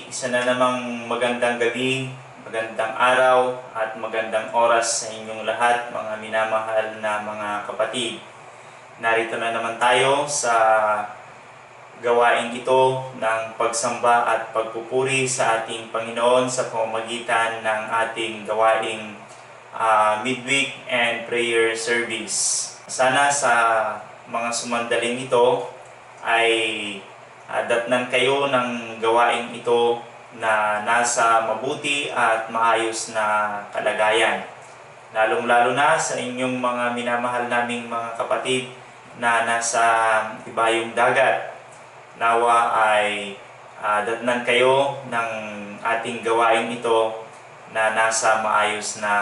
isa na namang magandang gabi, magandang araw at magandang oras sa inyong lahat, mga minamahal na mga kapatid. Narito na naman tayo sa gawain ito ng pagsamba at pagpupuri sa ating Panginoon sa pamamagitan ng ating gawaing midweek and prayer service. Sana sa mga sumandaling ito ay datnan kayo ng gawain ito na nasa mabuti at maayos na kalagayan. Lalong-lalo na sa inyong mga minamahal naming mga kapatid na nasa ibayong dagat. Nawa ay datnan kayo ng ating gawain ito na nasa maayos na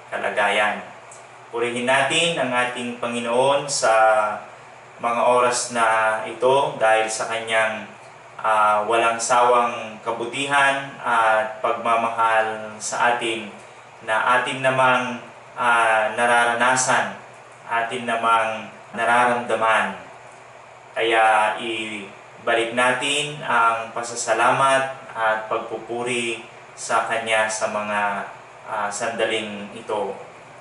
kalagayan. Purihin natin ang ating Panginoon sa mga oras na ito dahil sa kanyang walang sawang kabutihan at pagmamahal sa atin na atin namang nararanasan, atin namang nararamdaman. Kaya ibalik natin ang pasasalamat at pagpupuri sa Kanya sa mga sandaling ito.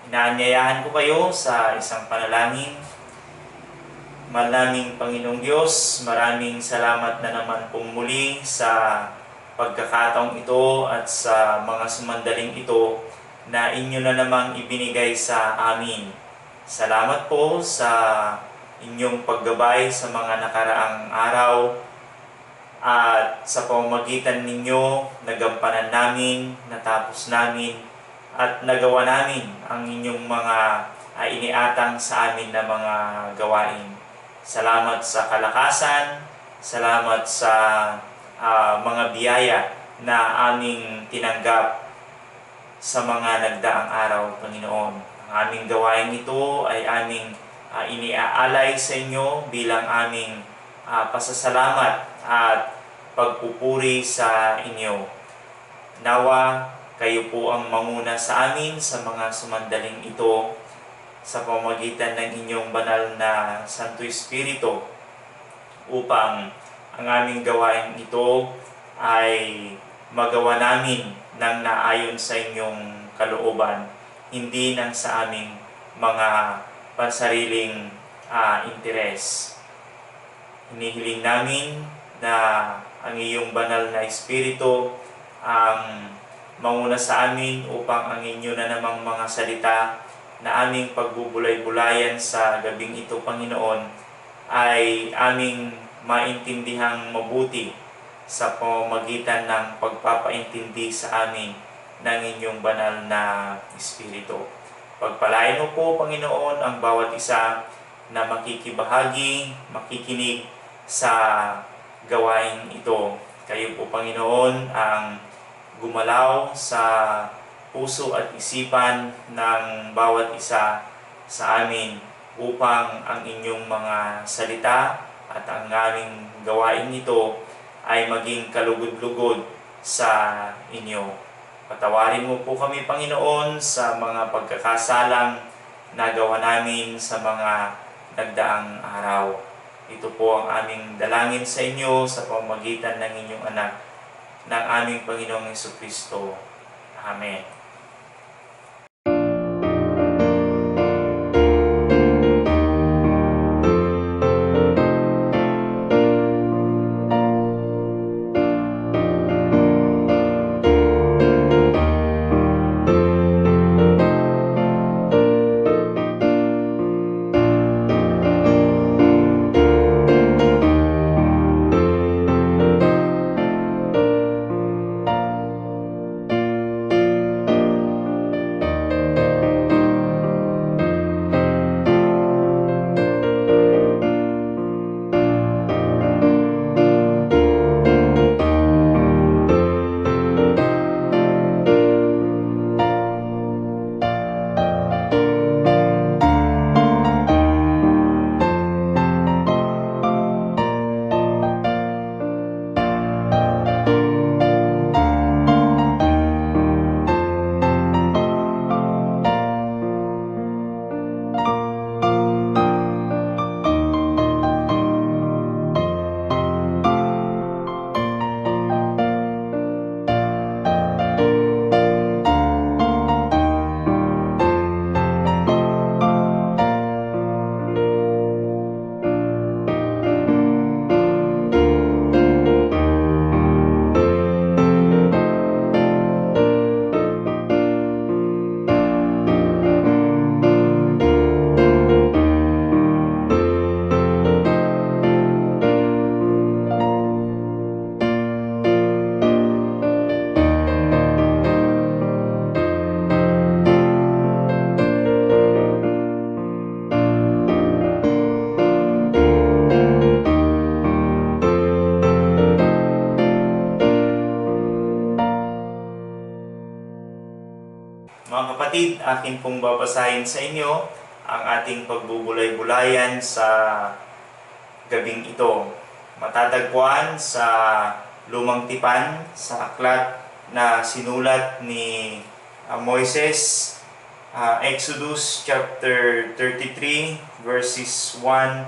Inaanyayahan ko kayo sa isang panalangin. Mahal naming Panginoong Diyos, maraming salamat na naman pong muli sa pagkakataong ito at sa mga sumandaling ito na inyo na namang ibinigay sa amin. Salamat po sa inyong paggabay sa mga nakaraang araw at sa pamamagitan ninyo nagampanan namin, natapos namin at nagawa namin ang inyong mga iniatang sa amin na mga gawain. Salamat sa kalakasan, salamat sa mga biyaya na aming tinanggap sa mga nagdaang araw, Panginoon. Ang aming gawain ito ay aming iniaalay sa inyo bilang aming pasasalamat at pagpupuri sa inyo. Nawa, kayo po ang manguna sa amin sa mga sumandaling ito sa pamamagitan ng inyong banal na Santo Espiritu upang ang aming gawain ito ay magawa namin ng naayon sa inyong kalooban, hindi nang sa aming mga pansariling interes. Hinihiling namin na ang iyong banal na Espiritu ang manguna sa amin upang ang inyo na namang mga salita na aming pagbubulay-bulayan sa gabing ito, Panginoon, ay aming maintindihang mabuti sa pamamagitan ng pagpapaintindi sa amin ng inyong banal na Espiritu. Pagpalain mo po, Panginoon, ang bawat isa na makikibahagi, makikinig sa gawain ito. Kayo po, Panginoon, ang gumalaw sa puso at isipan ng bawat isa sa amin upang ang inyong mga salita at ang aming gawain nito ay maging kalugod-lugod sa inyo. Patawarin mo po kami, Panginoon, sa mga pagkakasalang nagawa namin sa mga nagdaang araw. Ito po ang aming dalangin sa inyo sa pamamagitan ng inyong anak, ng aming Panginoong Jesucristo. Amen. kapatid, akin pong babasahin sa inyo ang ating pagbubulay-bulayan sa gabing ito. Matatagpuan sa Lumang Tipan, sa aklat na sinulat ni Moises, Exodus chapter 33 verses 1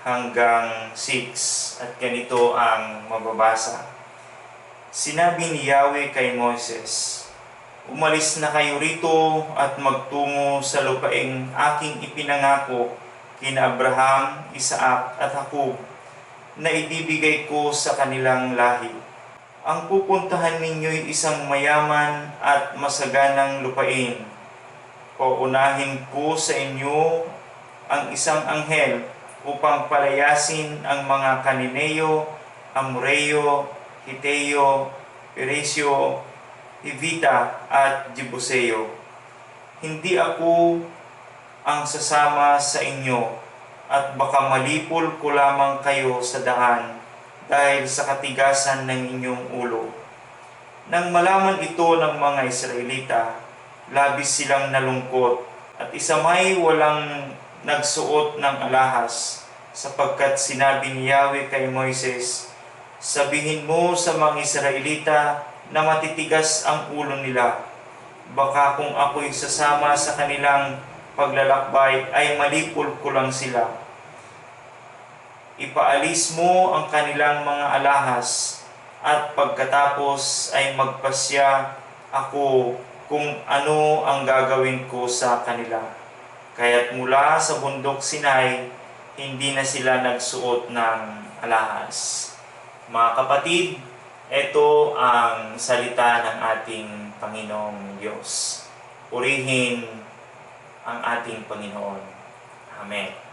hanggang 6. At ganito ang mababasa. Sinabi ni Yahweh kay Moises, "Umalis na kayo rito at magtungo sa lupaing aking ipinangako kina Abraham, Isaac at Jacob na ibibigay ko sa kanilang lahi. Ang pupuntahan ninyo'y isang mayaman at masaganang lupain. Paunahin ko sa inyo ang isang anghel upang palayasin ang mga Kananeo, Amoreo, Hiteo, Peresyo, Hivita at Jebuseo. Hindi ako ang sasama sa inyo at baka malipol ko lamang kayo sa daan dahil sa katigasan ng inyong ulo." Nang malaman ito ng mga Israelita, labis silang nalungkot at isamay walang nagsuot ng alahas, sapagkat sinabi ni Yahweh kay Moises, "Sabihin mo sa mga Israelita na matitigas ang ulo nila. Baka kung ako'y sasama sa kanilang paglalakbay ay malipol ko lang sila. Ipaalis mo ang kanilang mga alahas at pagkatapos ay magpasya ako kung ano ang gagawin ko sa kanila." Kaya't mula sa bundok Sinai, hindi na sila nagsuot ng alahas. Mga kapatid, ito ang salita ng ating Panginoong Diyos. Purihin ang ating Panginoon. Amen.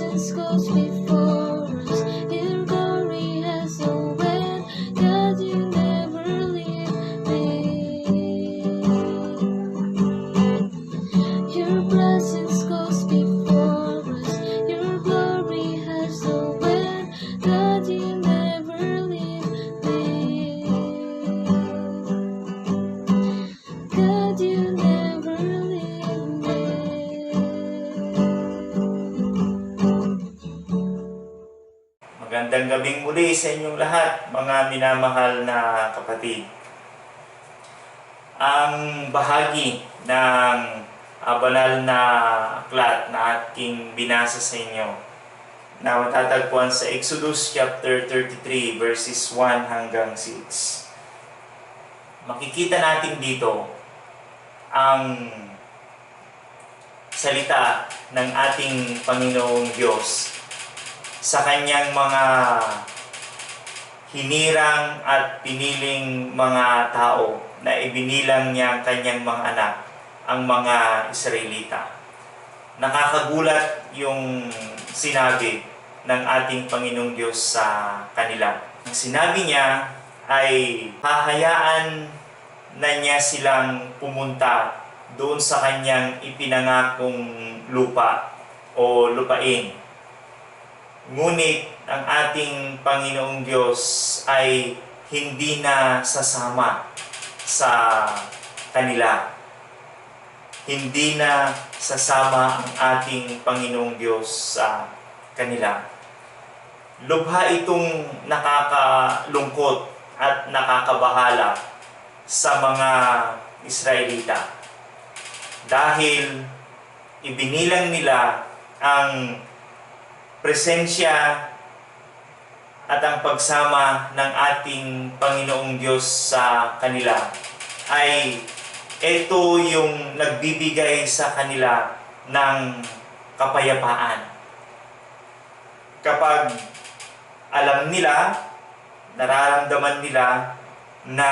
presence goes before us. Your glory has no end. God, you never leave me. Your presence goes before us. Your glory has no end. God, you never leave me. God, you never leave me. Magandang gabing muli sa inyong lahat, mga minamahal na kapatid. Ang bahagi ng banal na aklat na ating binasa sa inyo na matatagpuan sa Exodus chapter 33 verses 1 hanggang 6. Makikita natin dito ang salita ng ating Panginoong Diyos sa kanyang mga hinirang at piniling mga tao na ibinilang niya ang kanyang mga anak, ang mga Israelita. Nakakagulat yung sinabi ng ating Panginoong Diyos sa kanila. Ang sinabi niya ay hahayaan na niya silang pumunta doon sa kanyang ipinangakong lupa o lupain. Ngunit ang ating Panginoong Diyos ay hindi na sasama sa kanila. Hindi na sasama ang ating Panginoong Diyos sa kanila. Lubha itong nakakalungkot at nakakabahala sa mga Israelita. Dahil ibinilang nila ang presensya at ang pagsama ng ating Panginoong Diyos sa kanila ay ito yung nagbibigay sa kanila ng kapayapaan. Kapag alam nila, nararamdaman nila na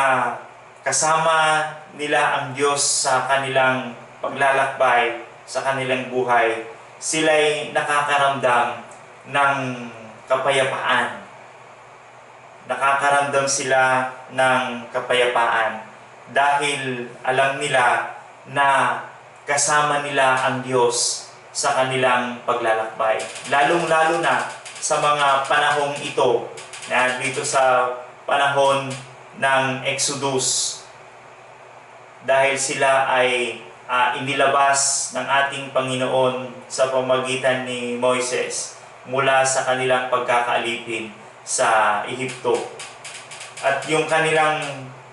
kasama nila ang Diyos sa kanilang paglalakbay, sa kanilang buhay, sila'y nakakaramdam ng kapayapaan. Nakakaramdam sila ng kapayapaan dahil alam nila na kasama nila ang Diyos sa kanilang paglalakbay. Lalong-lalo na sa mga panahong ito, na dito sa panahon ng Exodus, dahil sila ay inilabas ng ating Panginoon sa pamagitan ni Moises mula sa kanilang pagkakaalipin sa Ehipto. At yung kanilang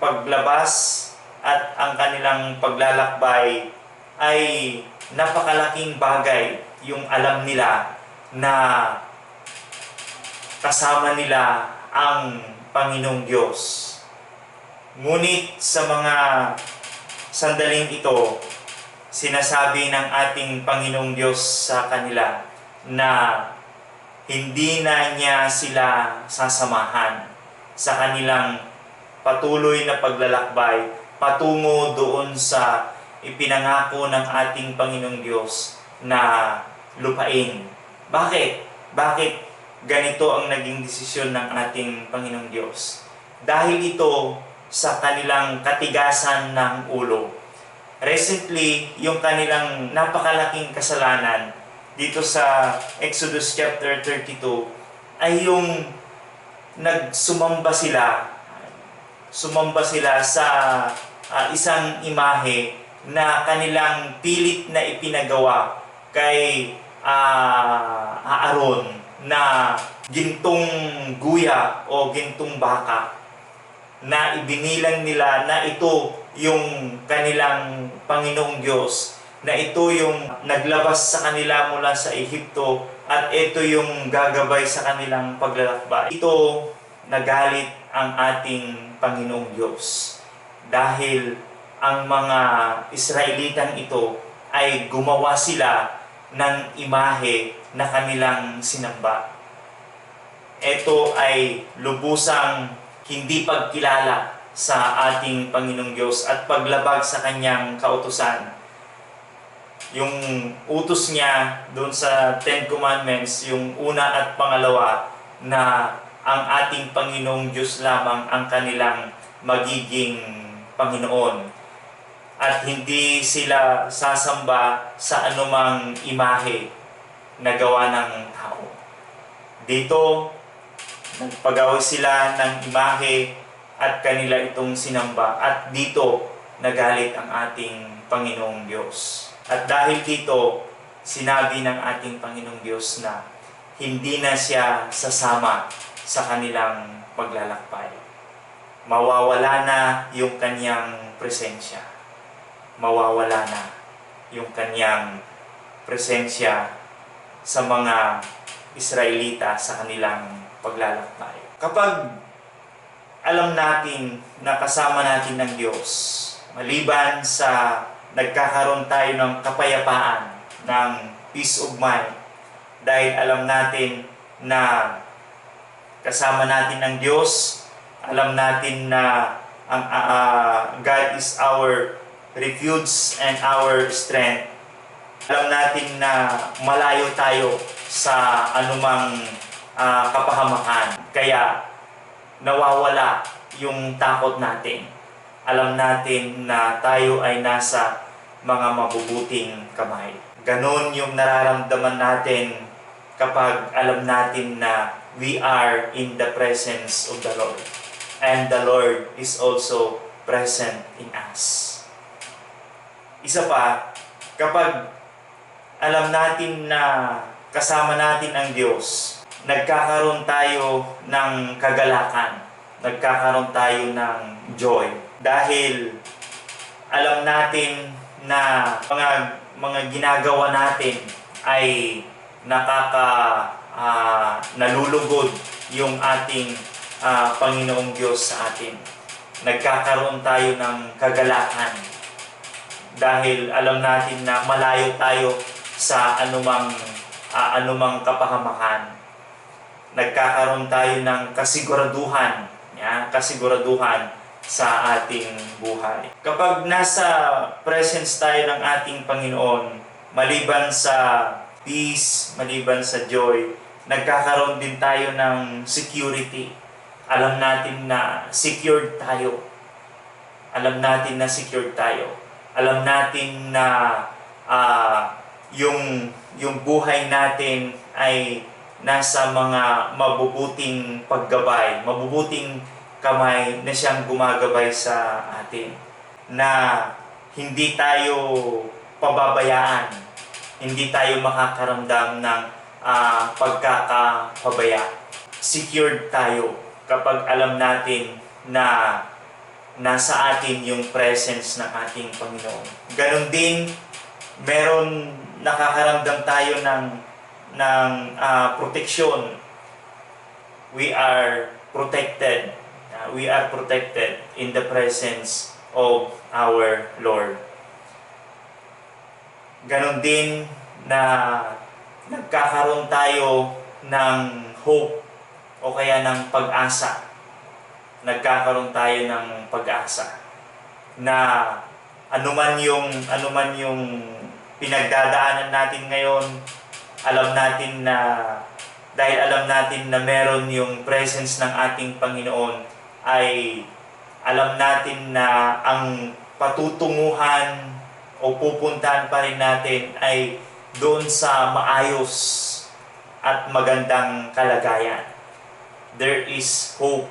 paglabas at ang kanilang paglalakbay ay napakalaking bagay yung alam nila na kasama nila ang Panginoong Diyos. Ngunit sa mga sandaling ito, sinasabi ng ating Panginoong Diyos sa kanila na hindi na niya sila sasamahan sa kanilang patuloy na paglalakbay patungo doon sa ipinangako ng ating Panginoong Diyos na lupain. Bakit? Bakit ganito ang naging desisyon ng ating Panginoong Diyos? Dahil ito sa kanilang katigasan ng ulo. Recently, yung kanilang napakalaking kasalanan dito sa Exodus chapter 32 ay yung nagsumamba sila sa isang imahe na kanilang pilit na ipinagawa kay Aaron na gintong guya o gintong baka, na ibinilang nila na ito yung kanilang Panginoong Diyos, na ito yung naglabas sa kanila mula sa Ehipto at ito yung gagabay sa kanilang paglalakbay. Ito nagalit ang ating Panginoong Diyos dahil ang mga Israelitang ito ay gumawa sila ng imahe na kanilang sinamba. Ito ay lubusang hindi pagkilala sa ating Panginoong Diyos at paglabag sa kanyang kautusan. yung utos niya doon sa Ten Commandments, yung una at pangalawa, na ang ating Panginoong Diyos lamang ang kanilang magiging Panginoon. At hindi sila sasamba sa anumang imahe na gawa ng tao. Dito, nagpagawa sila ng imahe at kanila itong sinamba. At dito, nagalit ang ating Panginoong Diyos. At dahil dito, sinabi ng ating Panginoong Diyos na hindi na siya sasama sa kanilang paglalakbay. Mawawala na yung kanyang presensya. Mawawala na yung kanyang presensya sa mga Israelita sa kanilang paglalakbay. Kapag alam natin na kasama natin ng Diyos, maliban sa nagkakaroon tayo ng kapayapaan, ng peace of mind, dahil alam natin na kasama natin ng Diyos, alam natin na ang God is our refuge and our strength. Alam natin na malayo tayo sa anumang kapahamakan. Kaya nawawala yung takot natin. Alam natin na tayo ay nasa mga mabubuting kamay. Ganon yung nararamdaman natin kapag alam natin na we are in the presence of the Lord. And the Lord is also present in us. Isa pa, kapag alam natin na kasama natin ang Diyos, nagkakaroon tayo ng kagalakan, nagkakaroon tayo ng joy. Dahil alam natin na mga ginagawa natin ay nalulugod yung ating Panginoong Diyos sa atin. Nagkakaroon tayo ng kagalakan dahil alam natin na malayo tayo sa anumang kapahamakan. Nagkakaroon tayo ng kasiguraduhan sa ating buhay. Kapag nasa presence tayo ng ating Panginoon, maliban sa peace, maliban sa joy, nagkakaroon din tayo ng security. Alam natin na secured tayo. Alam natin na secured tayo. Alam natin na yung buhay natin ay nasa mga mabubuting paggabay, mabubuting kamay na siyang gumagabay sa atin. Na hindi tayo pababayaan, hindi tayo makakaramdam ng pagkakapabaya. Secured tayo kapag alam natin na nasa atin yung presence ng ating Panginoon. Ganon din, nakakaramdam tayo ng proteksyon. We are protected. We are protected in the presence of our Lord. Ganon din na nagkakaroon tayo ng hope o kaya ng pag-asa. Nagkakaroon tayo ng pag-asa na anuman yung pinagdadaanan natin ngayon, dahil alam natin na meron yung presence ng ating Panginoon, ay alam natin na ang patutunguhan o pupuntahan pa rin natin ay doon sa maayos at magandang kalagayan. There is hope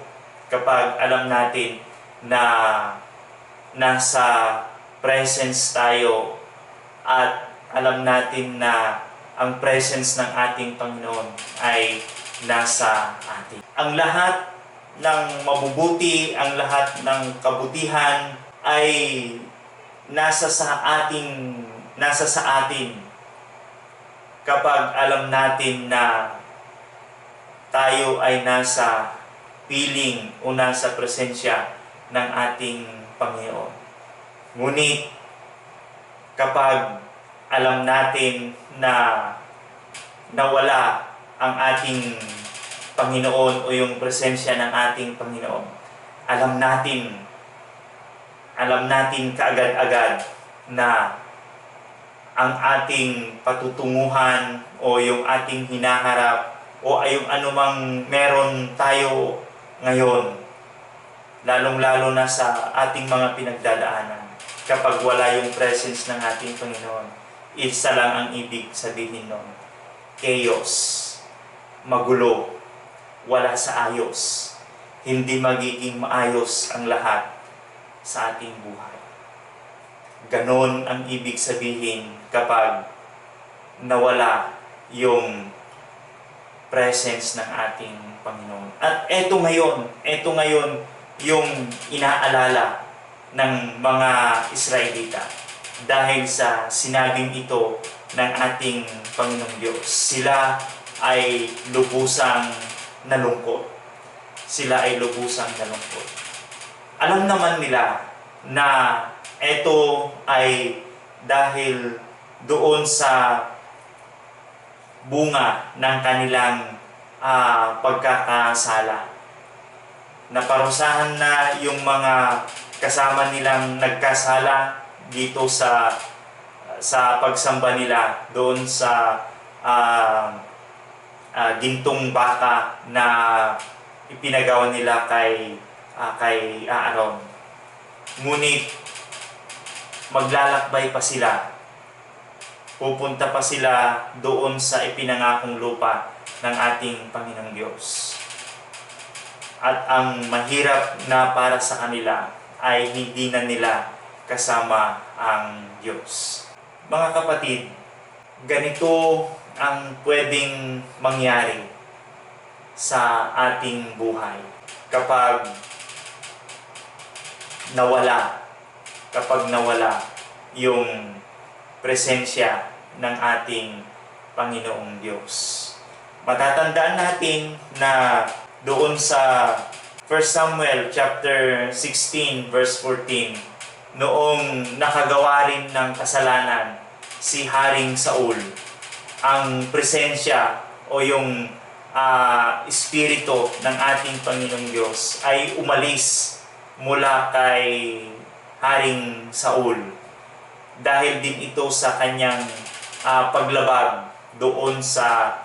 kapag alam natin na nasa presence tayo at alam natin na ang presence ng ating Panginoon ay nasa atin. Ang lahat ng mabubuti, ang lahat ng kabutihan ay nasa sa atin kapag alam natin na tayo ay nasa piling o nasa presensya ng ating Panginoon. Ngunit kapag alam natin na nawala ang ating Panginoon o yung presensya ng ating Panginoon, alam natin kaagad-agad na ang ating patutunguhan o yung ating hinaharap o yung anumang meron tayo ngayon, lalong-lalo na sa ating mga pinagdadaanan. Kapag wala yung presence ng ating Panginoon, isa lang ang ibig sabihin nun: chaos, magulo, wala sa ayos. Hindi magiging maayos ang lahat sa ating buhay. Ganon ang ibig sabihin kapag nawala yung presence ng ating Panginoon. At eto ngayon yung inaalala ng mga Israelita dahil sa sinabing ito ng ating Panginoong Diyos. Sila ay lubusang nalungkot. Sila ay lubusang nalungkot. Alam naman nila na ito ay dahil doon sa bunga ng kanilang pagkakasala. Naparusahan na yung mga kasama nilang nagkasala dito sa pagsamba nila doon sa gintong baka na ipinagawa nila kay Aaron. Ngunit maglalakbay pa sila. Pupunta pa sila doon sa ipinangakong lupa ng ating Panginoong Diyos. At ang mahirap na para sa kanila ay hindi na nila kasama ang Diyos. Mga kapatid, ganito ang pwedeng mangyari sa ating buhay kapag nawala yung presensya ng ating Panginoong Diyos. Matatandaan natin na doon sa 1 Samuel chapter 16 verse 14, noong nakagawa rin ng kasalanan si Haring Saul, ang presensya o yung espiritu ng ating Panginoong Diyos ay umalis mula kay Haring Saul dahil din ito sa kanyang paglabag doon sa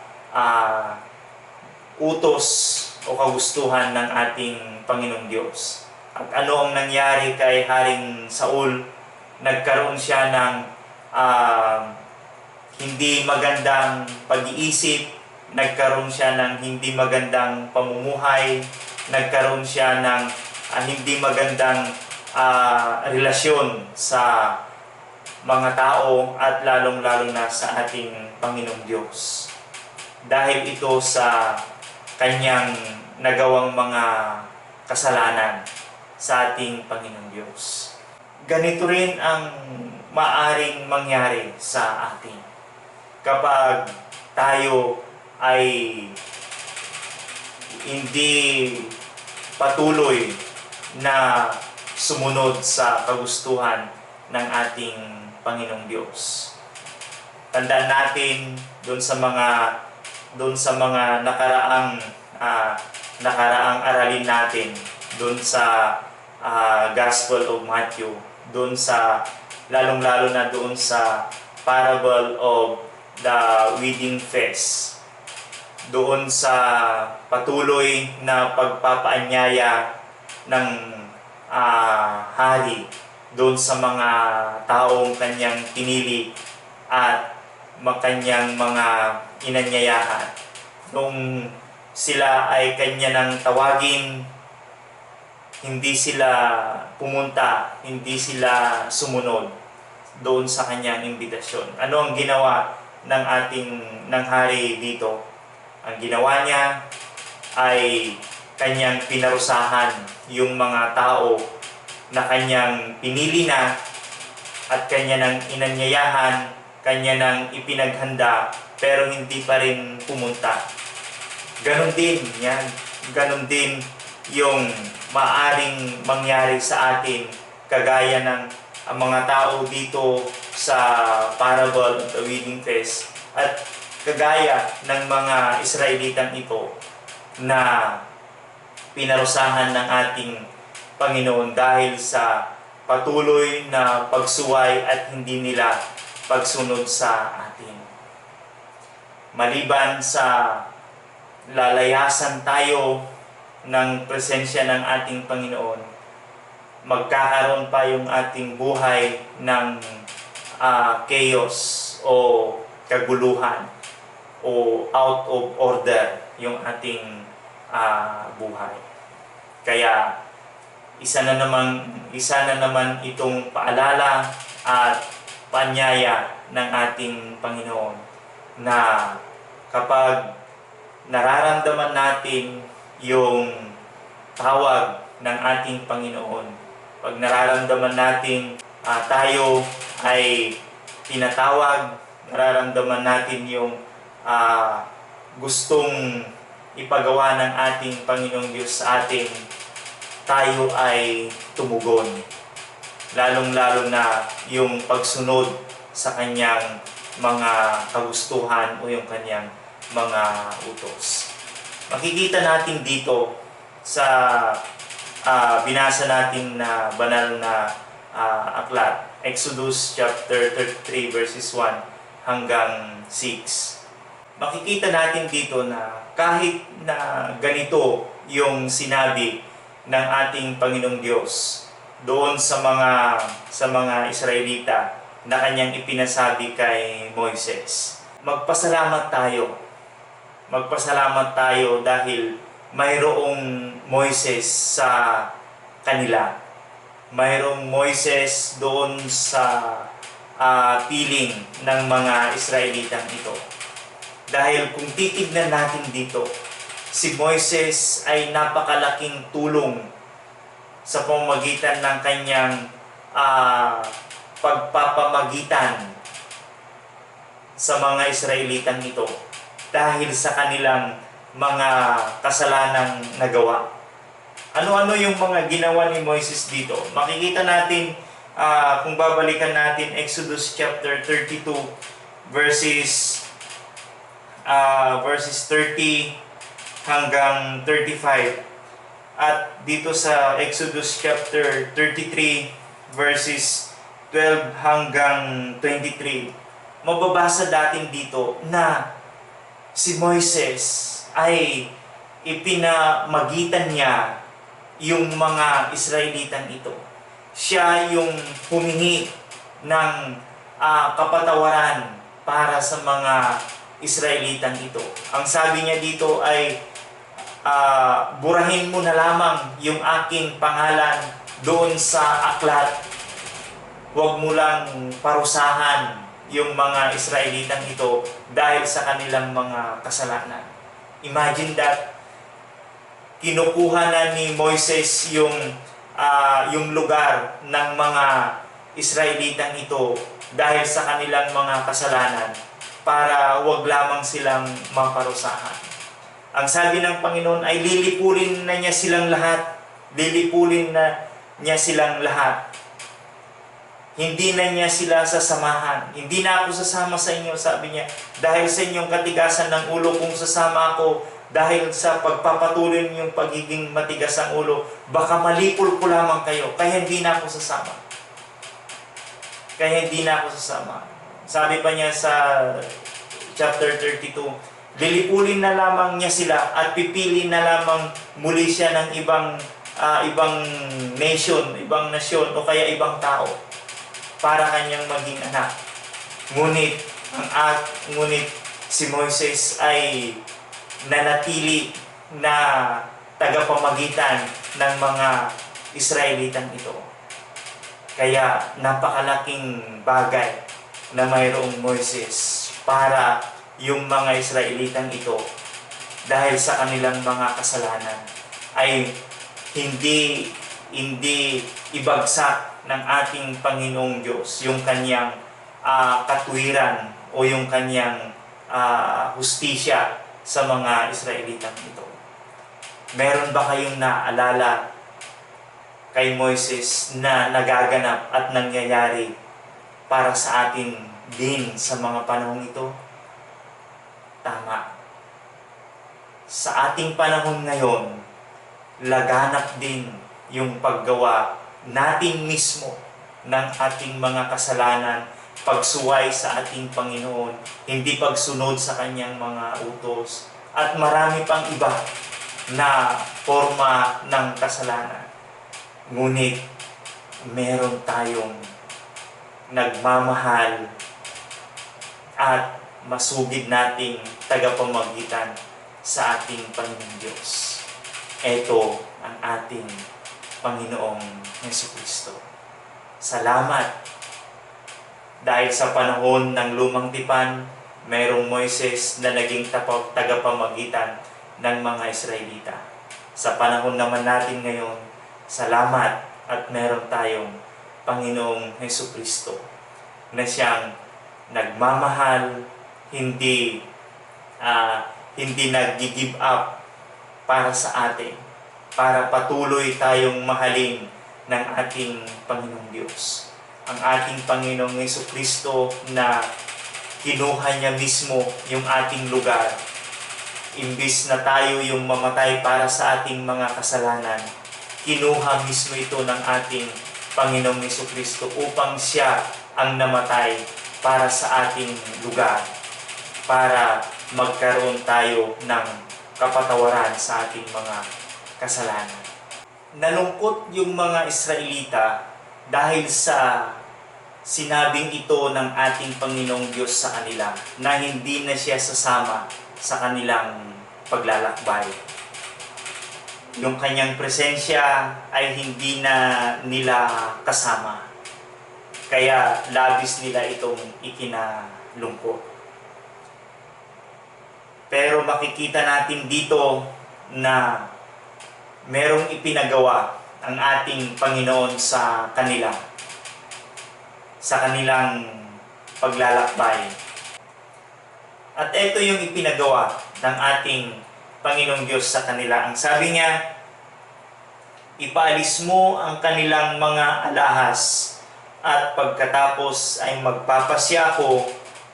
utos o kagustuhan ng ating Panginoong Diyos. At ano ang nangyari kay Haring Saul? Nagkaroon siya ng hindi magandang pag-iisip, nagkaroon siya ng hindi magandang pamumuhay, nagkaroon siya ng hindi magandang relasyon sa mga tao at lalong-lalo na sa ating Panginoong Diyos. Dahil ito sa kanyang nagawang mga kasalanan sa ating Panginoong Diyos. Ganito rin ang maaring mangyari sa atin kapag tayo ay hindi patuloy na sumunod sa kagustuhan ng ating Panginoong Diyos. Tandaan natin doon sa mga nakaraang aralin natin doon sa Gospel of Matthew, doon sa lalong-lalo na doon sa parable of the wedding feast, doon sa patuloy na pagpapaanyaya ng hari doon sa mga taong kanyang pinili at kanyang mga inanyayahan. Nung sila ay kanya nang tawagin, hindi sila pumunta, hindi sila sumunod doon sa kanyang imbitasyon. Ano ang ginawa ng hari dito? Ang ginawa niya ay kanyang pinarusahan yung mga tao na kanyang pinili na at kanya nang inanyayahan, kanya nang ipinaghanda, pero hindi pa rin pumunta. Ganon din yung maaring mangyari sa atin, kagaya ng ang mga tao dito sa parable of the wedding feast at kagaya ng mga Israelitang ito na pinarusahan ng ating Panginoon dahil sa patuloy na pagsuway at hindi nila pagsunod sa atin. Maliban sa lalayasan tayo ng presensya ng ating Panginoon, magkakaroon pa yung ating buhay ng chaos o kaguluhan o out of order yung ating buhay. Kaya isa na naman itong paalala at paanyaya ng ating Panginoon na kapag nararamdaman natin yung tawag ng ating Panginoon, pag nararamdaman natin tayo ay tinatawag, nararamdaman natin yung gustong ipagawa ng ating Panginoong Diyos sa atin, tayo ay tumugon. Lalong-lalo na yung pagsunod sa kanyang mga kagustuhan o yung kanyang mga utos. Makikita natin dito sa binasa natin na banal na aklat, Exodus chapter 33 verses 1 hanggang 6. Makikita natin dito na kahit na ganito yung sinabi ng ating Panginoong Diyos doon sa mga Israelita na kanyang ipinasabi kay Moises, magpasalamat tayo dahil mayroong Moises sa kanila. Mayroong Moises doon sa piling ng mga Israelitang ito. Dahil kung titignan natin dito, si Moises ay napakalaking tulong sa pamamagitan ng kanyang pagpapamagitan sa mga Israelitang ito dahil sa kanilang mga kasalanang nagawa. Ano-ano yung mga ginawa ni Moises dito? Makikita natin kung babalikan natin Exodus chapter 32 verses 30 hanggang 35. At dito sa Exodus chapter 33 verses 12 hanggang 23, mababasa natin dito na si Moises ay ipinamagitan niya yung mga Israelitang ito. Siya yung humingi ng kapatawaran para sa mga Israelitang ito. Ang sabi niya dito ay, burahin mo na lamang yung aking pangalan doon sa aklat. Huwag mo lang parusahan yung mga Israelitang ito dahil sa kanilang mga kasalanan. Imagine that. Kinukuha na ni Moises yung lugar ng mga Israelitang ito dahil sa kanilang mga kasalanan para wag lamang silang maparusahan. Ang sabi ng Panginoon ay lilipulin na niya silang lahat. Lilipulin na niya silang lahat. Hindi na niya sila sasamahan. Hindi na ako sasama sa inyo, sabi niya. Dahil sa inyong katigasan ng ulo, kung sasama ako, dahil sa pagpapatuloy niyong pagiging matigas ang ulo, baka malipol ko lamang kayo. Kaya hindi na ako sasama. Sabi pa niya sa chapter 32, lilipulin na lamang niya sila at pipili na lamang muli siya ng ibang nation, ibang nasyon o kaya ibang tao para kanyang maging anak. Ngunit si Moises ay nanatili na tagapamagitan ng mga Israelitang ito. Kaya napakalaking bagay na mayroong Moises para yung mga Israelitang ito dahil sa kanilang mga kasalanan ay hindi ibagsak ng ating Panginoong Diyos yung kanyang katuwiran o yung kanyang hustisya sa mga Israelitang ito. Meron ba kayong naalala kay Moises na nagaganap at nangyayari para sa atin din sa mga panahon ito? Tama. Sa ating panahon ngayon, laganap din yung paggawa natin mismo ng ating mga kasalanan pagsuway sa ating Panginoon, hindi pagsunod sa kanyang mga utos, at marami pang iba na forma ng kasalanan. Ngunit meron tayong nagmamahal at masugid nating tagapamagitan sa ating Panginoong Diyos. Ito ang ating Panginoong Jesucristo. Salamat! Dahil sa panahon ng Lumang Tipan, mayroong Moises na naging tagapamagitan ng mga Israelita. Sa panahon naman natin ngayon, salamat at meron tayong Panginoong Jesucristo na siyang nagmamahal, hindi nag-give up para sa atin, para patuloy tayong mahalin ng ating Panginoong Diyos. Ang ating Panginoong Jesucristo na kinuha niya mismo yung ating lugar. Imbis na tayo yung mamatay para sa ating mga kasalanan, kinuha mismo ito ng ating Panginoong Jesucristo upang siya ang namatay para sa ating lugar, para magkaroon tayo ng kapatawaran sa ating mga kasalanan. Nalungkot yung mga Israelita dahil sa sinabing ito ng ating Panginoong Diyos sa kanila na hindi na siya sasama sa kanilang paglalakbay. Yung kanyang presensya ay hindi na nila kasama. Kaya labis nila itong ikinalungkot. Pero makikita natin dito na merong ipinagawa ang ating Panginoon sa kanila, sa kanilang paglalakbay. At ito yung ipinagawa ng ating Panginoong Diyos sa kanila. Ang sabi niya, ipaalis mo ang kanilang mga alahas at pagkatapos ay magpapasya ko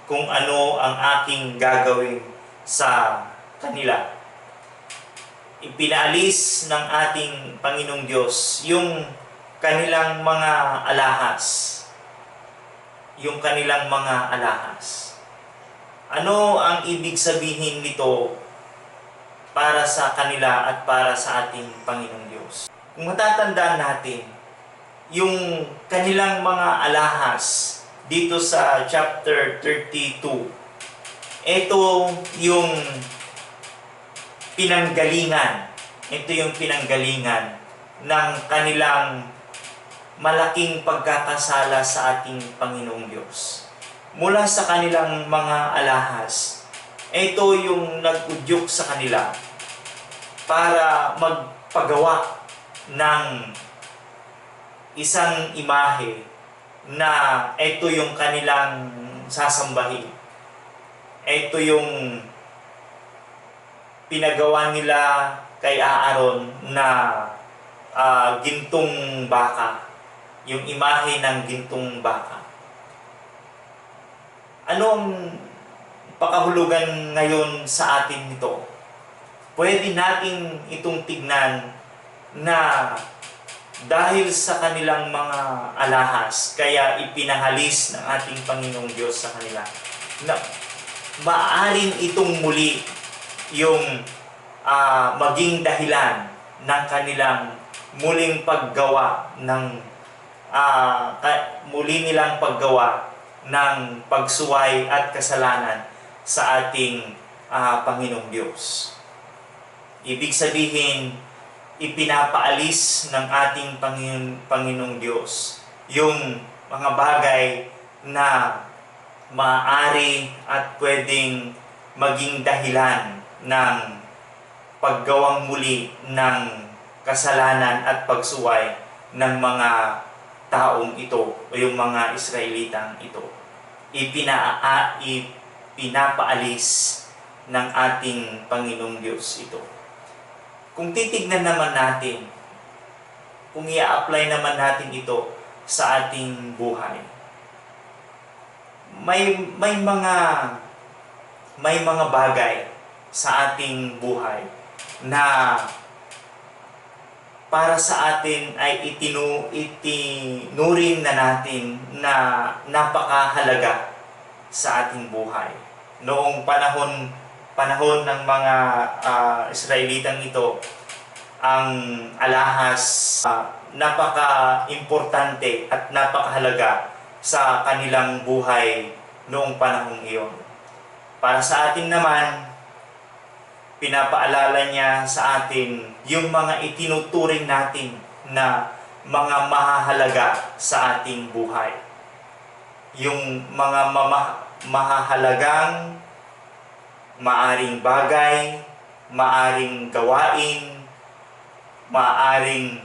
kung ano ang aking gagawin sa kanila. Ipinaalis ng ating Panginoong Diyos yung kanilang mga alahas. Yung kanilang mga alahas. Ano ang ibig sabihin nito para sa kanila at para sa ating Panginoong Diyos? Kung matatandaan natin, yung kanilang mga alahas dito sa chapter 32, ito yung pinanggalingan. Ito yung pinanggalingan ng kanilang malaking pagkakasala sa ating Panginoong Diyos. Mula sa kanilang mga alahas, ito yung nag-udyok sa kanila para magpagawa ng isang imahe na ito yung kanilang sasambahin. Ito yung pinagawa nila kay Aaron na gintong baka. Yung imahe ng gintong baka. Anong pakahulugan ngayon sa atin nito? Pwede natin itong tignan na dahil sa kanilang mga alahas, kaya ipinahalis ng ating Panginoong Diyos sa kanila, na maaaring itong muli yung maging dahilan ng kanilang muling paggawa ng muli nilang paggawa ng pagsuway at kasalanan sa ating Panginoong Diyos. Ibig sabihin, ipinapaalis ng ating Panginoong Diyos yung mga bagay na maaari at pwedeng maging dahilan ng paggawang muli ng kasalanan at pagsuway ng mga taong ito o yung mga Israelitang ito. Ipinapaalis ng ating Panginoong Diyos ito. Kung titignan naman natin, kung i-apply naman natin ito sa ating buhay, may mga bagay sa ating buhay na para sa atin ay itinuring na natin na napakahalaga sa ating buhay. Noong panahon ng mga Israelitang ito, ang alahas napaka-importante at napakahalaga sa kanilang buhay noong panahong iyon. Para sa atin naman, pinapaalala niya sa atin yung mga itinuturing natin na mga mahahalaga sa ating buhay. Yung mga mahahalagang maaring bagay, maaring gawain, maaring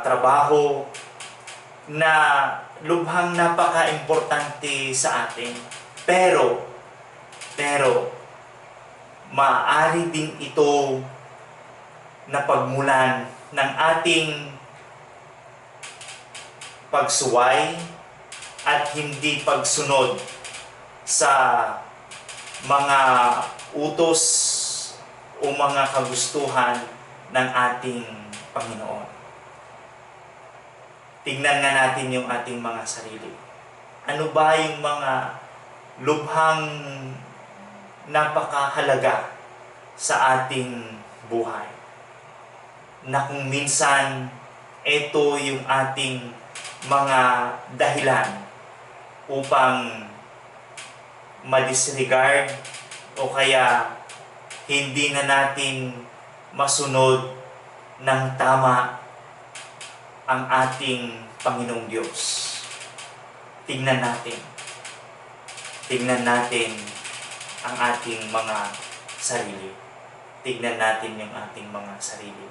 trabaho na lubhang napaka-importante sa atin. Pero maaari din ito na pagmulan ng ating pagsuway at hindi pagsunod sa mga utos o mga kagustuhan ng ating Panginoon. Tingnan nga natin yung ating mga sarili. Ano ba yung mga lubhang napakahalaga sa ating buhay? Na kung minsan, ito yung ating mga dahilan upang ma-disregard o kaya hindi na natin masunod ng tama ang ating Panginoong Diyos. Tingnan natin ang ating mga sarili. Tignan natin yung ating mga sarili.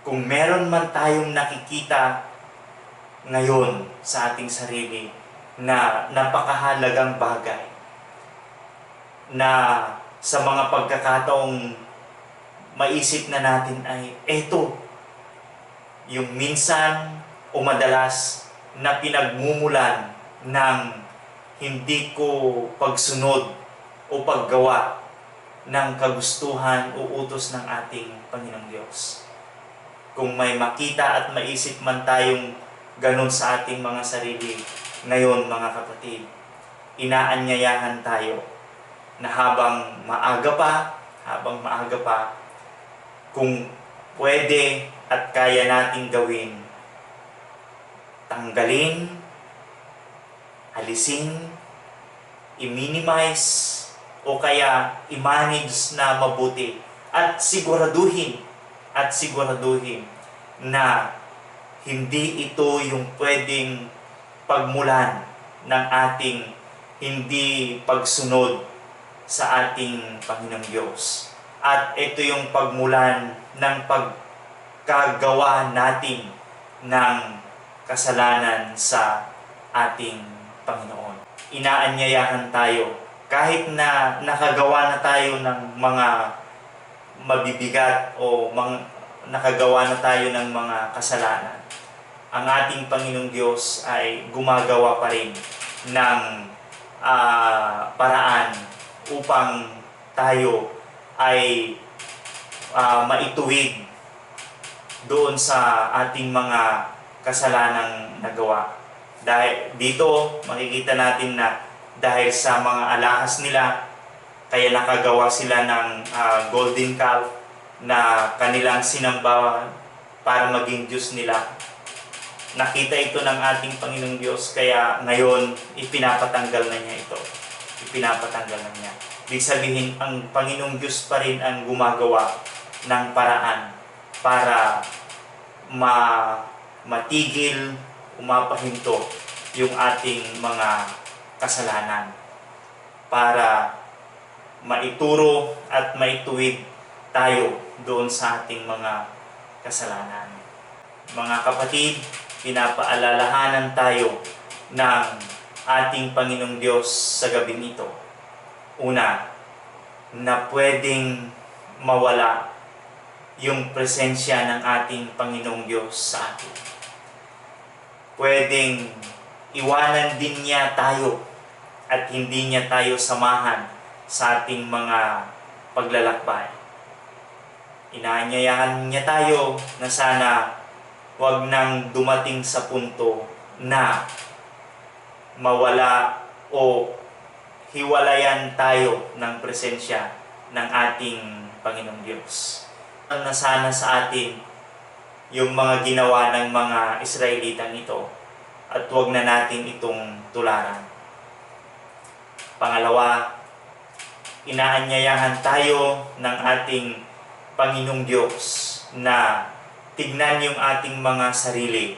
Kung meron man tayong nakikita ngayon sa ating sarili na napakahalagang bagay, na sa mga pagkakataong maisip na natin ay eto, yung minsan o madalas na pinagmumulan ng hindi ko pagsunod o paggawa ng kagustuhan o utos ng ating Panginoong Diyos. Kung may makita at maisip man tayong ganun sa ating mga sarili, ngayon mga kapatid, inaanyayahan tayo na habang maaga pa, kung pwede at kaya nating gawin, tanggalin, alisin, i-minimize, o kaya i-manage na mabuti at siguraduhin na hindi ito yung pwedeng pagmulan ng ating hindi pagsunod sa ating Panginoong Diyos. At ito yung pagmulan ng pagkagawa natin ng kasalanan sa ating Panginoon. Inaanyayahan tayo, kahit na nakagawa na tayo ng mga mabibigat o nakagawa na tayo ng mga kasalanan, ang ating Panginoong Diyos ay gumagawa pa rin ng paraan upang tayo ay maituwid doon sa ating mga kasalanang nagawa. Dahil dito makikita natin na dahil sa mga alahas nila, kaya nakagawa sila ng golden calf na kanilang sinamba para maging Diyos nila. Nakita ito ng ating Panginoong Diyos, kaya ngayon ipinapatanggal na niya ito. Ipinapatanggal na niya. Ibig sabihin, ang Panginoong Diyos pa rin ang gumagawa ng paraan para matigil, umapahinto yung ating mga kasalanan, para maituro at maituwid tayo doon sa ating mga kasalanan. Mga kapatid, pinapaalalahanan tayo ng ating Panginoong Diyos sa gabing ito. Una, na pwedeng mawala yung presensya ng ating Panginoong Diyos sa atin. Pwedeng iwanan din niya tayo at hindi niya tayo samahan sa ating mga paglalakbay. Inaanyayahan niya tayo na sana wag nang dumating sa punto na mawala o hiwalayan tayo ng presensya ng ating Panginoong Diyos. Na sana sa atin yung mga ginawa ng mga Israelitang ito at huwag na natin itong tularan. Pangalawa, inaanyayahan tayo ng ating Panginoong Diyos na tignan yung ating mga sarili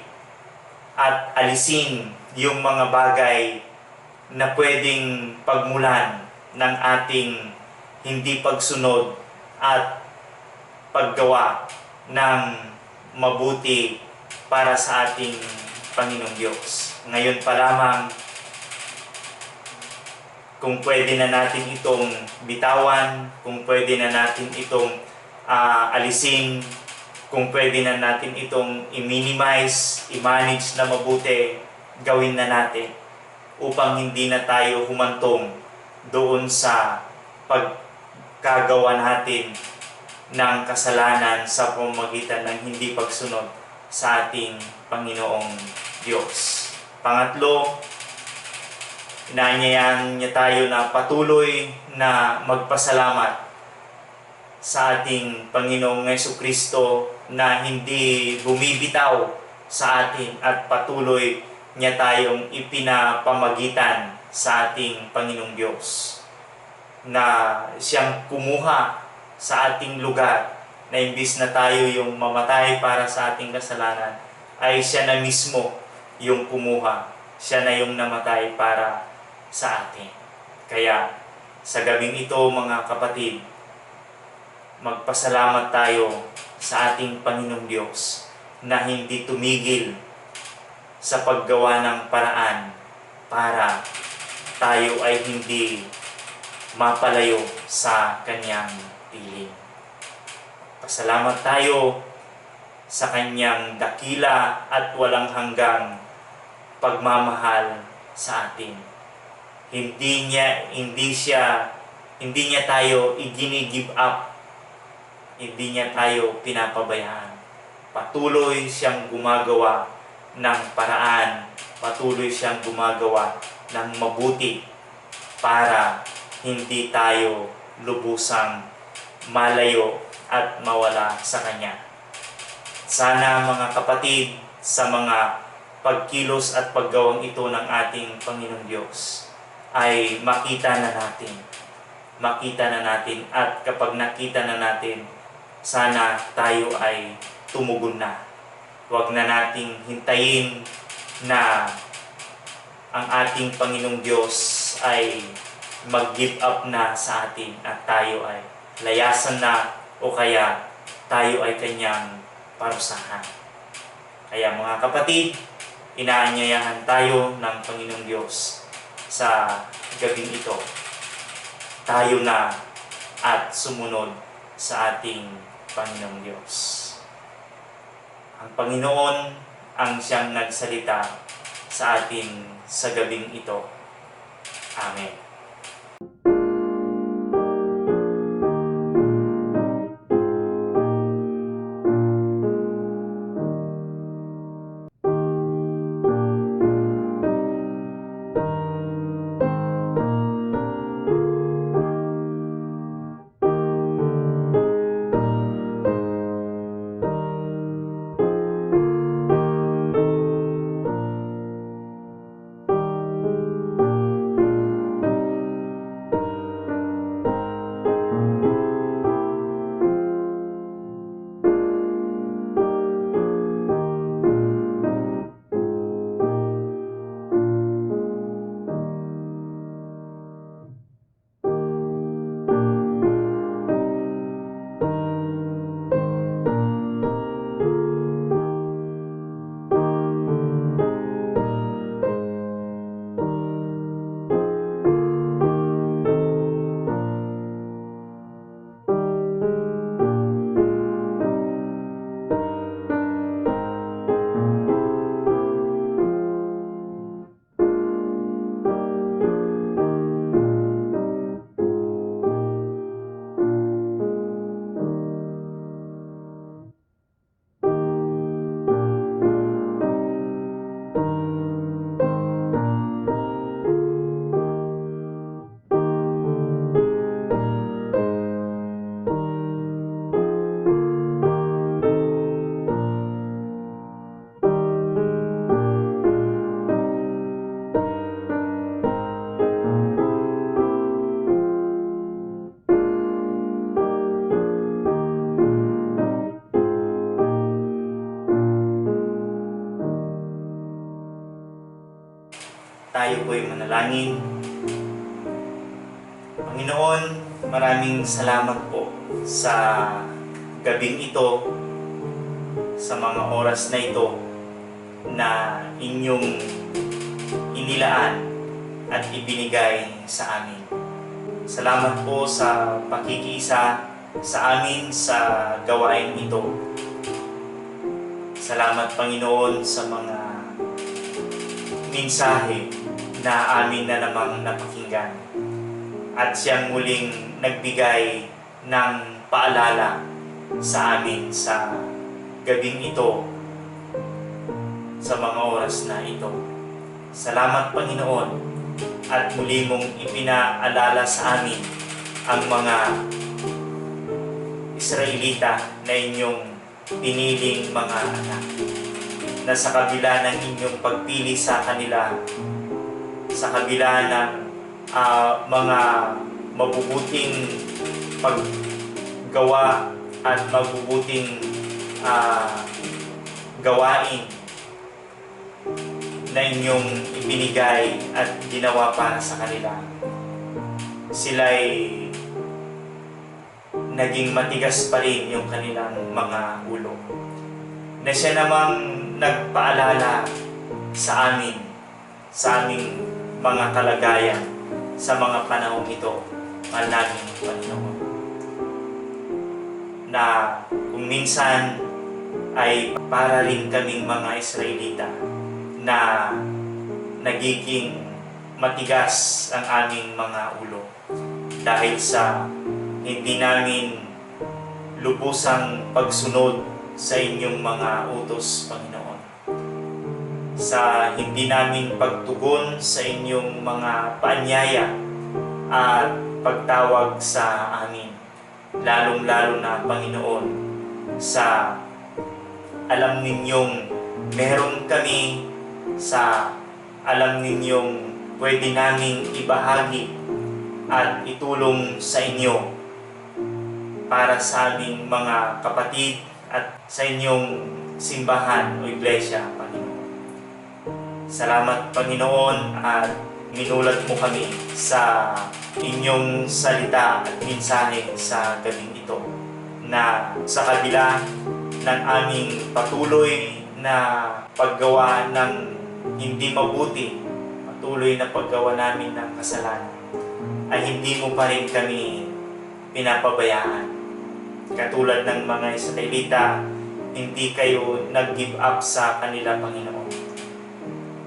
at alisin yung mga bagay na pwedeng pagmulan ng ating hindi pagsunod at paggawa ng mabuti para sa ating Panginoong Diyos. Ngayon pa lamang, kung pwede na natin itong bitawan, kung pwede na natin itong alisin, kung pwede na natin itong i-minimize, i-manage na mabuti, gawin na natin upang hindi na tayo humantong doon sa pagkagawa natin ng kasalanan sa pamamagitan ng hindi pagsunod sa ating Panginoong Diyos. Pangatlo, inaanyayahan niya tayo na patuloy na magpasalamat sa ating Panginoong Jesucristo na hindi bumibitaw sa atin at patuloy niya tayong ipinapamagitan sa ating Panginoong Diyos, na siyang kumuha sa ating lugar, na imbis na tayo yung mamatay para sa ating kasalanan, ay siya na mismo yung kumuha, siya na yung namatay para sa atin. Kaya sa gabing ito, mga kapatid, magpasalamat tayo sa ating Panginoong Diyos na hindi tumigil sa paggawa ng paraan para tayo ay hindi mapalayo sa Kanyang piling. Pasalamat tayo sa Kanyang dakila at walang hanggang pagmamahal sa atin. Hindi niya tayo i-give up. Hindi niya tayo pinapabayaan. Patuloy siyang gumagawa ng paraan, patuloy siyang gumagawa ng mabuti para hindi tayo lubusang malayo at mawala sa Kanya. Sana mga kapatid, sa mga pagkilos at paggawang ito ng ating Panginoong Diyos ay makita na natin at kapag nakita na natin, sana tayo ay tumugon na. Huwag na nating hintayin na ang ating Panginoong Diyos ay mag-give up na sa atin at tayo ay layasan na o kaya tayo ay Kanyang parusahan. Kaya mga kapatid, inaanyayahan tayo ng Panginoong Diyos sa gabing ito. Tayo na at sumunod sa ating Panginoong Diyos. Ang Panginoon ang siyang nagsalita sa atin sa gabing ito. Amen. po'y manalangin. Panginoon, maraming salamat po sa gabing ito, sa mga oras na ito na inyong inilaan at ibinigay sa amin. Salamat po sa pakikiisa sa amin sa gawain ito. Salamat, Panginoon, sa mga mensahe na amin na namang napakinggan. At siyang muling nagbigay ng paalala sa amin sa gabing ito, sa mga oras na ito. Salamat, Panginoon, at muli mong ipinaalala sa amin ang mga Israelita na inyong piniling mga anak, na sa kabila ng inyong pagpili sa kanila, sa kabila ng mga mabubuting paggawa at mabubuting gawain na inyong ibinigay at ginawa para sa kanila, sila'y naging matigas pa rin yung kanilang mga ulo. Na siya namang nagpaalala sa amin, sa aming mga kalagayan, sa mga panahon ito, mahal namin Panginoon. Na kung minsan ay para rin kaming mga Israelita na nagiging matigas ang aming mga ulo dahil sa hindi namin lubusang pagsunod sa inyong mga utos, Panginoon. Sa hindi namin pagtugon sa inyong mga paanyaya at pagtawag sa amin. Lalong-lalo na, Panginoon, sa alam ninyong meron kami, sa alam ninyong pwede naming ibahagi at itulong sa inyo para sa aming mga kapatid at sa inyong simbahan o iglesia, Panginoon. Salamat, Panginoon, at minulat mo kami sa inyong salita at mensahe sa gabing ito, na sa kabila ng aming patuloy na paggawa ng hindi mabuti, patuloy na paggawa namin ng kasalanan, ay hindi mo pa rin kami pinapabayaan. Katulad ng mga Israelita, hindi kayo nag-give up sa kanila, Panginoon.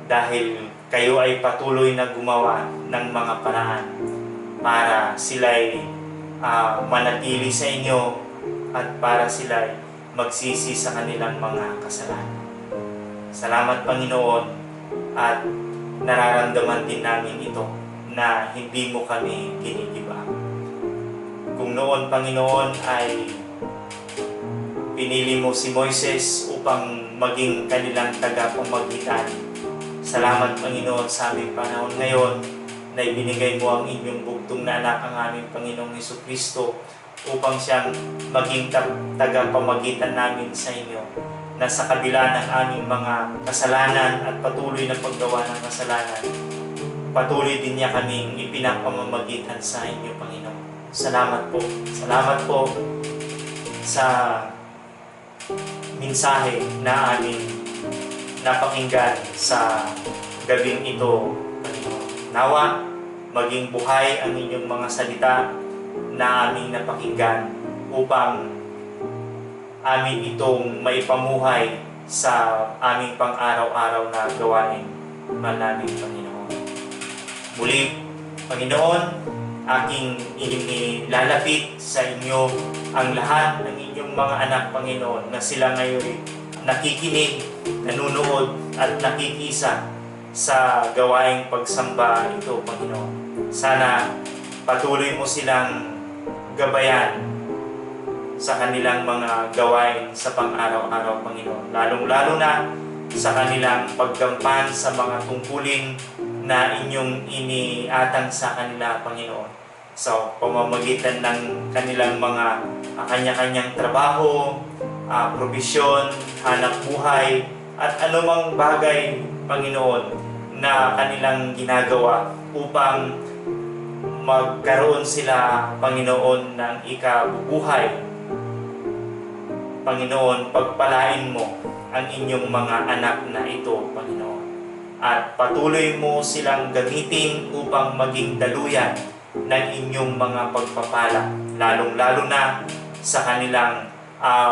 Dahil kayo ay patuloy na gumawa ng mga paraan para sila'y manatili sa inyo at para sila'y magsisi sa kanilang mga kasalanan. Salamat, Panginoon, at nararamdaman din namin ito na hindi mo kami ginigiba. Kung noon, Panginoon, ay pinili mo si Moises upang maging kanilang tagapamagitan. Salamat, Panginoon, sa aming panahon ngayon na ibinigay mo ang inyong bugtong na anak, ang aming Panginoong Hesukristo, upang siyang maging tagapamagitan namin sa inyo, na sa kabila ng aming mga kasalanan at patuloy na paggawa ng kasalanan, patuloy din niya kaming ipinapamamagitan sa inyo, Panginoon. Salamat po. Salamat po sa mensahe na aming napakinggan sa gabing ito, Panginoon. Nawa, maging buhay ang inyong mga salita na aming napakinggan upang amin itong maipamuhay sa aming pang-araw-araw na gawain, namin, Panginoon. Muli, Panginoon, aking inilalapit sa inyo ang lahat ng inyong mga anak, Panginoon, na sila ngayon nakikinig, nanunood at nakikisa sa gawaing pagsamba ito, Panginoon. Sana patuloy mo silang gabayan sa kanilang mga gawain sa pang-araw-araw, Panginoon. Lalong-lalo na sa kanilang paggampan sa mga tungkulin na inyong iniatang sa kanila, Panginoon. So, pamamagitan ng kanilang mga kanya-kanyang trabaho, probisyon, hanap buhay, at anumang bagay, Panginoon, na kanilang ginagawa upang magkaroon sila, Panginoon, ng ikabubuhay. Panginoon, pagpalain mo ang inyong mga anak na ito, Panginoon. At patuloy mo silang gamitin upang maging daluyan ng inyong mga pagpapala, lalong-lalo na sa kanilang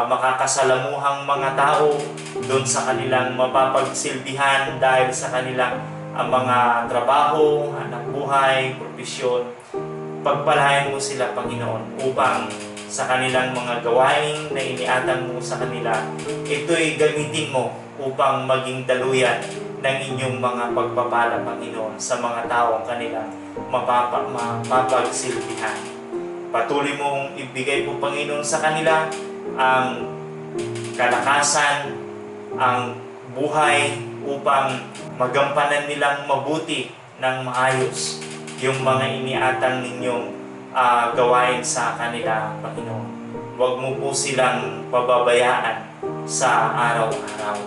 makakasalamuhang mga tao, doon sa kanilang mapapagsilbihan dahil sa kanilang mga trabaho, hanap buhay, propesyon. Pagpalain mo sila, Panginoon, upang sa kanilang mga gawain na iniatang mo sa kanila, ito'y gamitin mo upang maging daluyan ng inyong mga pagpapala, Panginoon, sa mga taong kanilang mapapagsilbihan. Patuloy mong ibigay po, Panginoon, sa kanila ang kalakasan, ang buhay upang magampanan nilang mabuti ng maayos yung mga iniatang ninyong gawain sa kanila, Panginoon. Huwag mo po silang pababayaan sa araw-araw.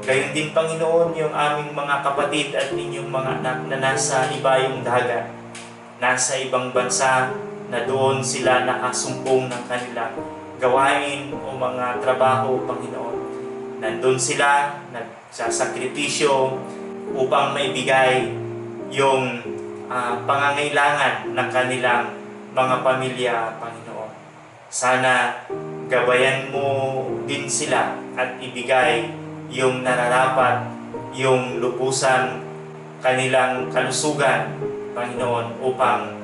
Gayon din, Panginoon, yung aming mga kapatid at inyong mga anak na nasa ibayong dagat, nasa ibang bansa, na doon sila nakasumpong ng kanilang gawain o mga trabaho, Panginoon. Nandun sila, nagsasakripisyo upang maibigay yung pangangailangan ng kanilang mga pamilya, Panginoon. Sana gabayan mo din sila at ibigay yung nararapat, yung lupusan, kanilang kalusugan, Panginoon, upang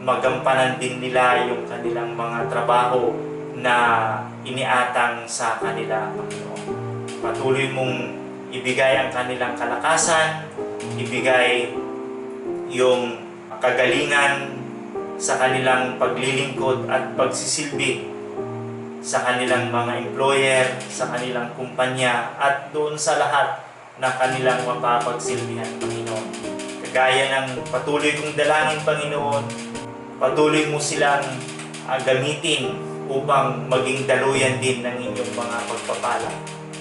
magampanan din nila yung kanilang mga trabaho na iniatang sa kanila, Panginoon. Patuloy mong ibigay ang kanilang kalakasan, ibigay yung kagalingan sa kanilang paglilingkod at pagsisilbi sa kanilang mga employer, sa kanilang kumpanya, at doon sa lahat na kanilang mapapagsilbihan, Panginoon. Kagaya ng patuloy kong dalangin, Panginoon, patuloy mo silang gamitin upang maging daluyan din ng inyong mga pagpapala,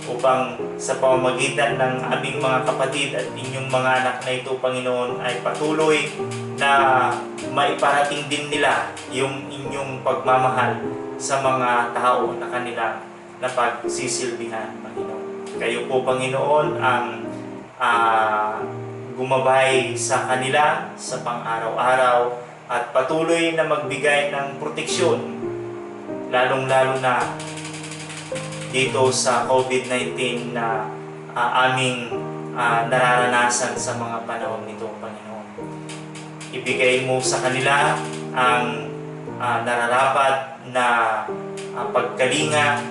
upang sa pamamagitan ng aming mga kapatid at inyong mga anak na ito, Panginoon, ay patuloy na maiparating din nila yung inyong pagmamahal sa mga tao na kanilang napagsisilbihan, Panginoon. Kayo po, Panginoon, ang gumabay sa kanila sa pang-araw-araw at patuloy na magbigay ng proteksyon, lalong-lalo na dito sa COVID-19 na aming nararanasan sa mga panahon nito, Panginoon. Ibigay mo sa kanila ang nararapat na pagkalinga,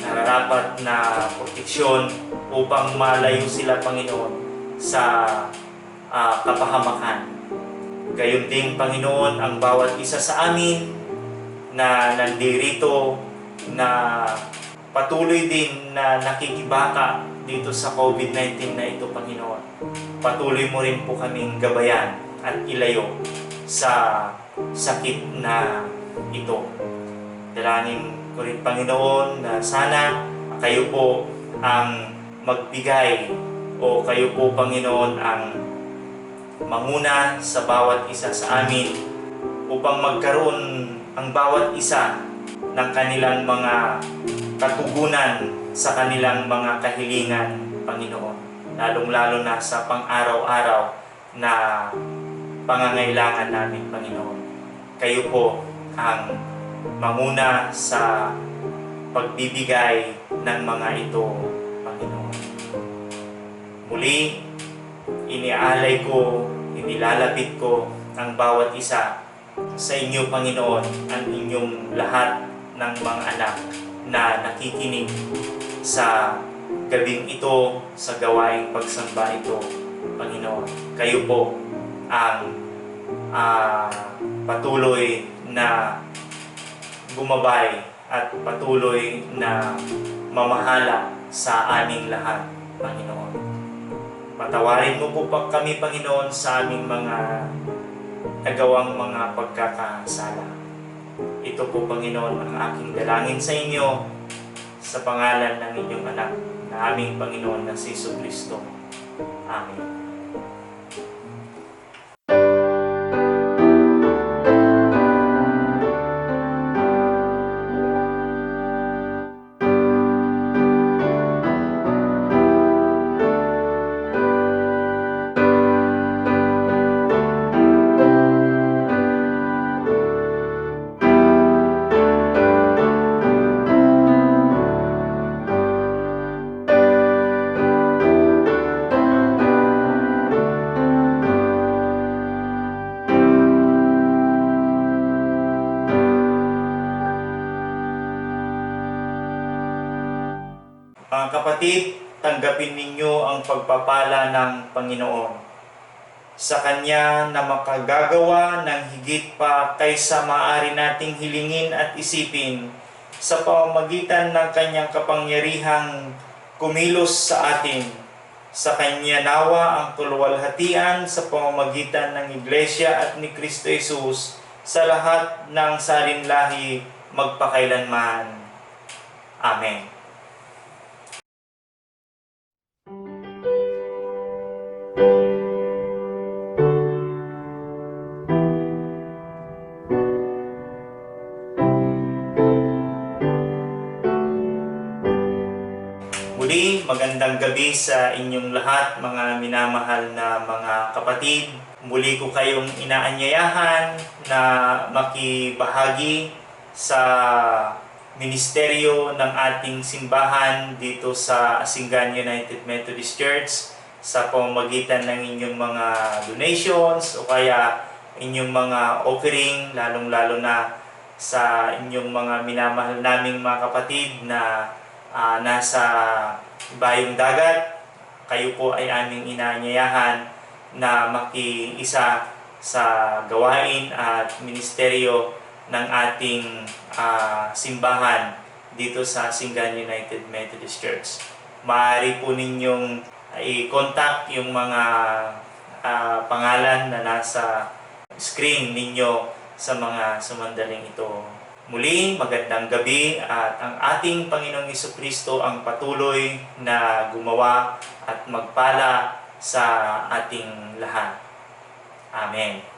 nararapat na proteksyon upang malayo sila, Panginoon, sa kapahamakan. Gayon din, Panginoon, ang bawat isa sa amin na nandirito, na patuloy din na nakikibaka dito sa COVID-19 na ito, Panginoon. Patuloy mo rin po kaming gabayan at ilayo sa sakit na ito. Dalangin ko rin, Panginoon, na sana kayo po ang magbigay, o kayo po, Panginoon, ang manguna sa bawat isa sa amin upang magkaroon ang bawat isa ng kanilang mga katugunan sa kanilang mga kahilingan, Panginoon. Lalong-lalo na sa pang-araw-araw na pangangailangan namin, Panginoon. Kayo po ang manguna sa pagbibigay ng mga ito, Panginoon. Muli, iniaalay ko, inilalapit ko ang bawat isa sa inyo, Panginoon, ang inyong lahat ng mga anak na nakikinig sa gabing ito, sa gawaing pagsamba ito, Panginoon. Kayo po ang patuloy na gumabay at patuloy na mamahala sa aming lahat, Panginoon. Patawarin mo po kami, Panginoon, sa aming mga nagawang mga pagkakasala. Ito po, Panginoon, ang aking dalangin sa inyo sa pangalan ng inyong anak na aming Panginoon na si Jesucristo. Amen. Mga kapatid, tanggapin ninyo ang pagpapala ng Panginoon. Sa Kanya na makagagawa ng higit pa kaysa maaari nating hilingin at isipin sa pamamagitan ng Kanyang kapangyarihang kumilos sa atin. Sa Kanya nawa ang kaluwalhatian sa pamamagitan ng Iglesia at ni Kristo Jesus sa lahat ng salinlahi magpakailanman. Amen. Muli, magandang gabi sa inyong lahat, mga minamahal na mga kapatid. Muli ko kayong inaanyayahan na makibahagi sa ministeryo ng ating simbahan dito sa Asingan United Methodist Church sa pamamagitan ng inyong mga donations o kaya inyong mga offering, lalong-lalo na sa inyong mga minamahal naming mga kapatid na nasa bayong dagat. Kayo po ay aming inaanyayahan na makiisa sa gawain at ministeryo ng ating simbahan dito sa Asingan United Methodist Church. Maaari po ninyong i-contact yung mga pangalan na nasa screen ninyo sa mga sumandaling ito. Muli, magandang gabi at ang ating Panginoong Jesucristo ang patuloy na gumawa at magpala sa ating lahat. Amen.